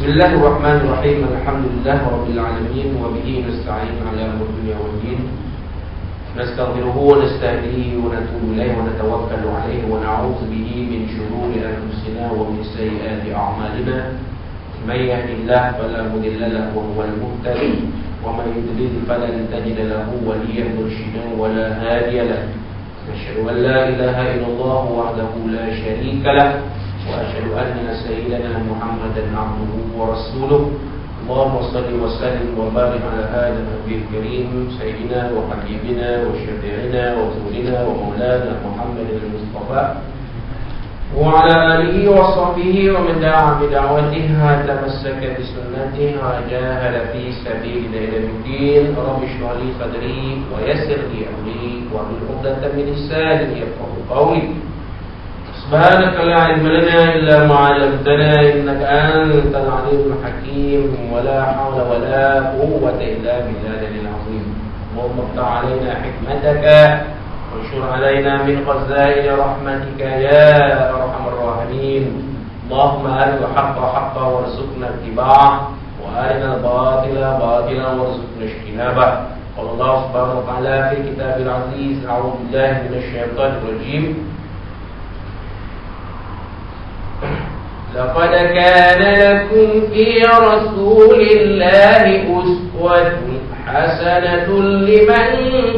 Bismillahirrahmanirrahim. Alhamdulillahirabbil alamin wa bihi nasta'in 'ala umuri dunya waddin. Nastaghfiruhu wa nastahdihi wa natubu ilayhi wa natawakkalu 'alayhi wa na'udzu bihi min shururi anfusina wa min sayyiati a'malina. May yahdihillahu fala mudilla lahu wa huwal muhtadi wa man yudlil falan tajida lahu waliyyan murshida wa la hadiya lahu. Asyhadu an la ilaha illallah wahdahu la syarika lahu وأشهد أن سيدنا محمدا عبده ورسوله اللهم صل وسلم وبارك على هذا النبي الكريم سيدنا وحبيبنا وشفيعنا وزولنا ومولانا محمد المصطفى وعلى آله وصحبه ومن دعا بدعوته وتمسك بسنته وجاهد في سبيل إلى الدين رب اشرح لي صدري ويسر لي أمري واحلل عقدة من لساني يفقهوا قولي سبحانك لا علم لنا إلا ما علمتنا إنك أنت العليم الحكيم ولا حول ولا قوة إلا بالله العظيم اللهم افتح علينا حكمتك وانشر علينا من خزائن رحمتك يا أرحم الراحمين اللهم أرنا الحق حقا وارزقنا اتباعه وأرنا الباطل باطلا وارزقنا اجتنابه قال الله سبحانه وتعالى في كتاب العزيز أعوذ بالله من الشيطان الرجيم لقد كان لكم في رسول الله أسوة حسنة لمن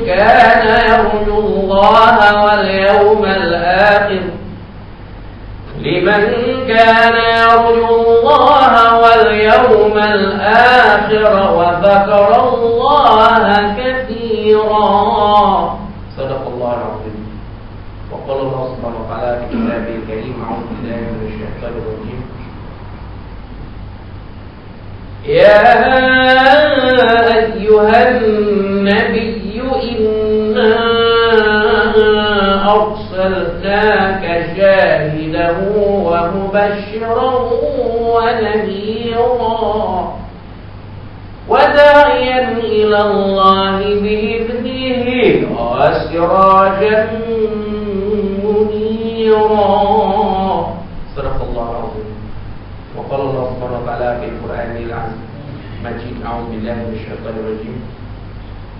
كان يرجو الله واليوم الآخر وذكر الله كثيرا صدق الله العظيم وقال الله سبحانه وتعالى في كتابه الكريم أعوذ بالله من الشيطان الرجيم يا أيها النبي إنا أرسلناك شاهدا ومبشرا ونذيرا وداعيا إلى الله بإذنه وسراجا صدق الله العظيم وقال الله سبحانه وتعالى في القرآن المجيد أعوذ بالله من الشيطان الرجيم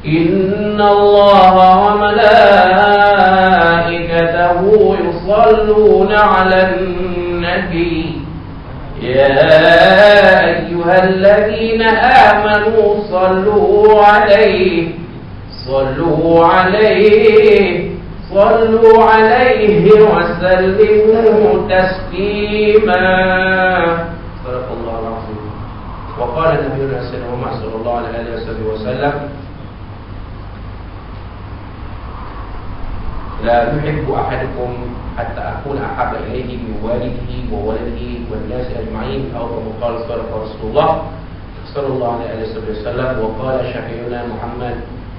إن الله وملائكته يصلون على النبي يا أيها الذين آمنوا صلوا عليه وسلموا تسليما صدق الله العظيم وقال نبينا سيدنا محمد صلى الله عليه وسلم لا يحب أحدكم حتى أكون أحب إليه من والده وولده والناس أجمعين أو كما قال صدق رسول الله صلى الله عليه وسلم وقال شفيعنا محمد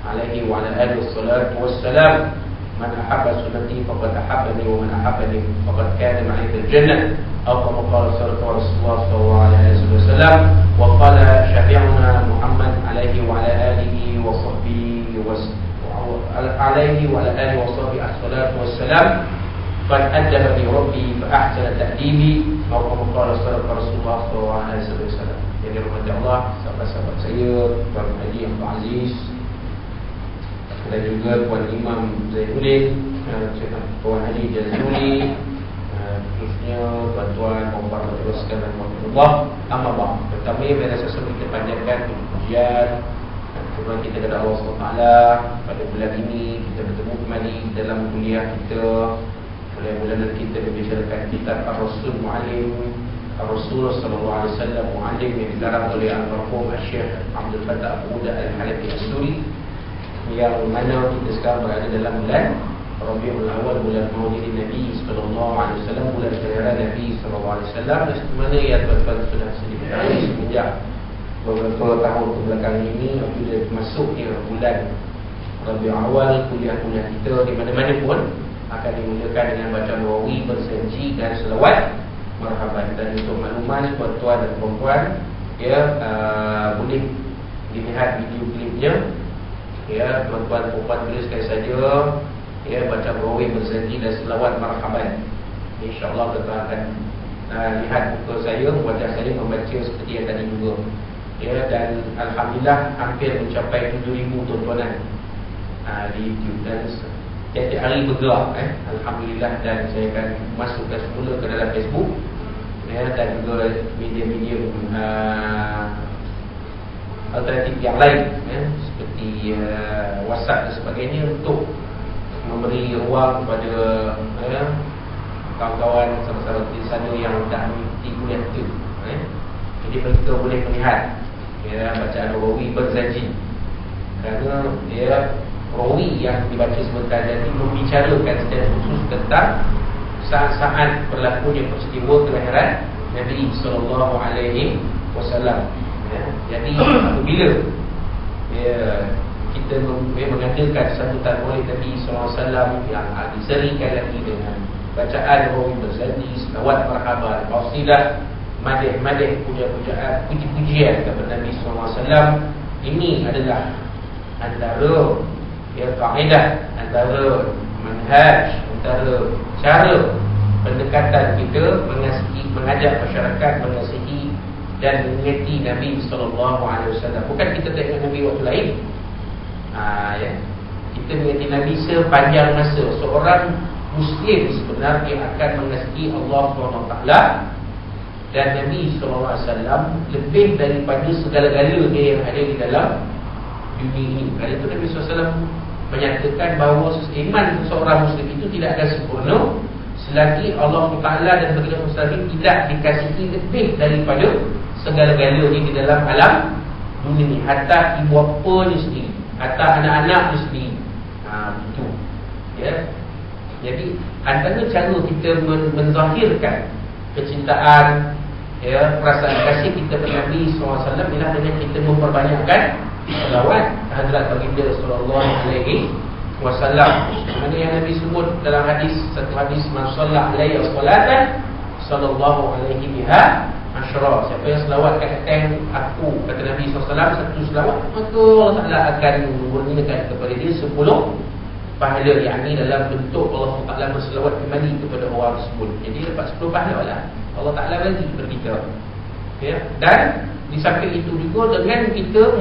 عليه وعلى آله الصلاة والسلام من أحب سنتي فقد أحبني ومن أحبني فقد كان معي في الجنة أو كما قال صدق رسول الله صلى الله عليه وسلم وقال شفيعنا محمد عليه وعلى آله وصحبه الصلاة والسلام قد أدبني ربي فأحسن تأديبي أو كما قال صدق رسول الله صلى الله عليه وسلم. Jadi rahmat Allah, sahabat-sahabat saya, Tuan Haji Abdul Aziz dan juga Puan Imam Zainuddin, Puan Haji Jazuli, khususnya tuan-tuan perempuan berteruskan dan Allah. Amma pertama saya rasa kita panjangkan ujian Kemudian kita kepada Allah SWT pada bulan ini kita bertemu kembali dalam kuliah kita. Bulan-bulan kita membicarakan kitab Ar-Rasul Mu'allim, Ar-Rasul sallallahu alaihi wasallam Mu'allim yang dikarang oleh Al-Marhum Syekh Abdul Fattah Abu Uda Al-Halafi As-Suri, yang mana kita sekarang berada dalam bulan Rabiul Awal, bulan Maulidin Nabi sallallahu alaihi wasallam, bulan kelahiran Nabi sallallahu alaihi wasallam. Dan sebenarnya ya tuan-tuan sudah sedikit tahu semenjak beberapa tahun kebelakang ini apabila masuknya bulan Rabiul Awal, kuliah-kuliah kita di mana-mana pun akan dimulakan dengan baca nawawi, bersenji dan selawat marhaban. Dan untuk makluman tuan-tuan dan perempuan ya, boleh dilihat video klipnya ya, tuan-tuan perempuan boleh sekali saja ya baca nawawi, bersenji dan selawat marhaban. InsyaAllah kita akan lihat muka saya, wajah saya membaca seperti yang tadi juga. Ya, dan alhamdulillah hampir mencapai 7,000 tontonan di YouTube, dan setiap hari bergerak alhamdulillah, dan saya akan masukkan semula ke dalam Facebook ya, dan juga media-media alternatif yang lain ya, seperti WhatsApp dan sebagainya, untuk memberi ruang kepada kawan-kawan sahabat-sahabat di sana yang tak mengikuti kuliah itu jadi mereka boleh melihat bacaan Rawi berzaji, kerana Rawi yang dibaca sebentar tadi membicarakan secara khusus tentang saat-saat berlakunya peristiwa kelahiran Nabi SAW. Jadi apabila kita mengadakan sambutan Maulid Nabi SAW yang diserikan lagi dengan bacaan Rawi berzaji, selawat marhaban, qasidah, madih-madih, puja-pujaan, puji-pujian kepada Nabi SAW, ini adalah antara kaedah, antara manhaj, antara cara pendekatan kita mengajak masyarakat mengasihi dan mengingati Nabi SAW. Bukan kita tak ingat Nabi waktu lain, kita mengingati Nabi sepanjang masa. Seorang Muslim sebenarnya akan mengasihi Allah SWT dan Nabi SAW lebih daripada segala-galanya yang ada di dalam dunia ini. Kerana itu Nabi SAW menyatakan bahawa iman seorang Muslim itu tidak ada sempurna selagi Allah Ta'ala dan baginda Muslim tidak dikasihi lebih daripada segala-galanya di dalam alam dunia ini. Hatta ibu bapanya sendiri, hatta anak-anak sendiri. Itu ya. Jadi antara cara kita menzahirkan kecintaan perasaan kasih kita kepada Nabi SAW ialah dengan kita memperbanyakkan selawat Hadrat Baginda sallallahu alaihi wasallam. Mana yang Nabi sebut dalam satu hadis, man shalla alaihi salatan sallallahu alaihi biha asyra. Siapa yang selawat ke atas aku, kata Nabi SAW, satu selawat, maka Allah Taala akan memberikan kepada dia 10 pahala, yakni dalam bentuk Allah Taala berselawat kembali kepada orang tersebut. Jadi dapat 10 pahala lah Allah Ta'ala bagi kepada kita dan di samping itu juga dengan kita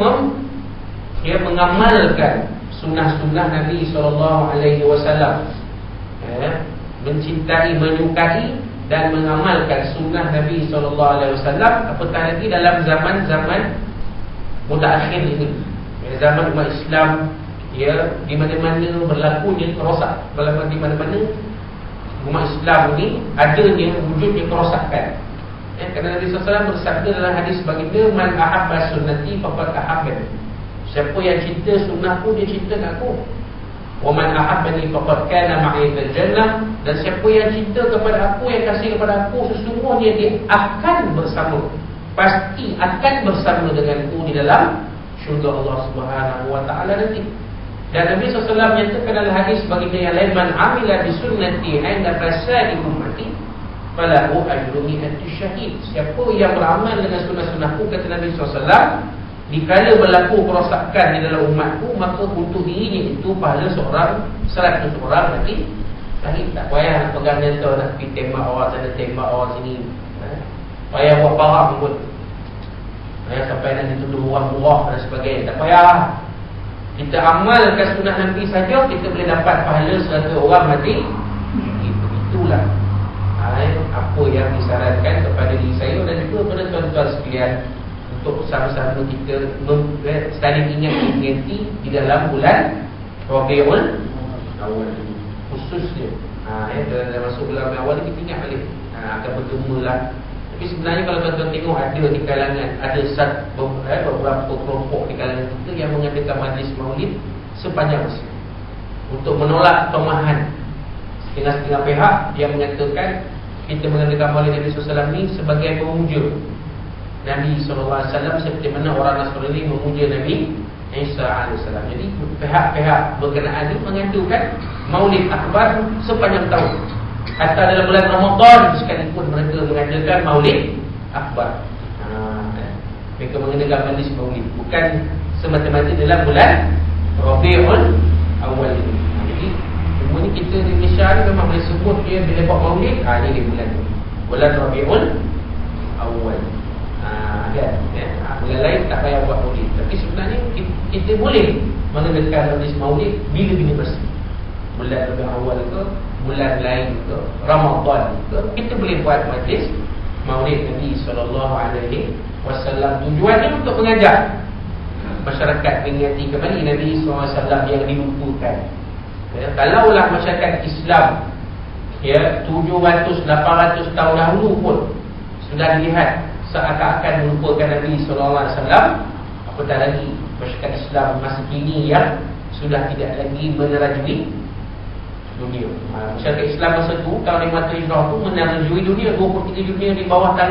mengamalkan sunnah-sunnah Nabi SAW, mencintai, menyukai dan mengamalkan sunnah Nabi SAW, apatah lagi dalam zaman-zaman mutaakhir ini, zaman umat Islam di mana-mana berlakunya kerosak, di mana-mana umat Islam ini adanya wujudnya kerosakan. Kerana Nabi SAW bersabda dalam hadis baginda, man ahabba sunnati faqad ahabbani. Siapa yang cinta sunnahku, dia cinta aku. Wa man ahabbani faqad kana ma'i fil jannah. Dan siapa yang cinta kepada aku, yang kasih kepada aku, sesungguhnya dia akan bersama, pasti akan bersama denganku di dalam syurga Allah Subhanahu wa taala nanti. Dan Nabi SAW menyatakan dalam hadis baginda yang lain, man amila bi sunnati 'inda fasadi ummati falahu ajru mi'ati syahid. Siapa yang beramal dengan sunnah-sunnahku, kata Nabi SAW, dikala berlaku kerosakan di dalam umatku, maka untuk dirinya itu pahala 100 orang nanti syahid. Tak payah nak pegang nyata, nak pergi tembak awak sana, tembak awak sini, payah buat parah pun, sampai nak dituduh orang murah dan sebagainya. Tak payah. Kita amalkan sunnah Nabi saja, kita boleh dapat pahala 100 orang mati. Itulah apa yang disarankan kepada diri saya dan juga kepada tuan-tuan sekalian, untuk sama-sama kita saling ingat-ingati di dalam bulan Rabiul Awal khususnya. Dalam masuk bulan Rabiul Awal kita ingat balik, akan bertemu lah. Tapi sebenarnya kalau tuan-tuan tengok, ada di kalangan, ada beberapa kelompok di kalangan kita yang mengadakan majlis maulid sepanjang masa untuk menolak tomahan setengah-setengah pihak yang menyatakan kita mengadakan maulid Nabi SAW ini sebagai pemuja Nabi SAW, seperti mana orang Nasrani memuja Nabi Isa AS. Jadi pihak-pihak berkenaan ini mengadakan maulid akbar sepanjang tahun. Hatta dalam bulan Ramadan sekalipun mereka mengadakan maulid akbar. Mereka mengadakan majlis maulid, bukan semata-mata dalam bulan Rabiul Awal ini. Jadi semua ni kita di Malaysia ni memang boleh sebut dia bila buat maulid, ni dia bulan bulan Rabiul Awal. Kan? Bulan lain tak payah buat maulid. Tapi sebenarnya kita boleh mengadakan majlis maulid bila-bila masa. Bulan Rabiul Awal ke, bulan lain ke, Ramadan ke, kita boleh buat majlis maulid Nabi SAW. Tujuannya untuk mengajak masyarakat mengingati kembali Nabi SAW yang dilupakan. Kalaulah masyarakat Islam 700-800 tahun dahulu pun sudah dilihat seakan-akan melupakan Nabi SAW, apatah lagi masyarakat Islam masa kini yang sudah tidak lagi menerajui dunia. Masyarakat Islam masa itu, tahun 5 Hijrah itu menerajui dunia, 23 dunia di bawah tanah.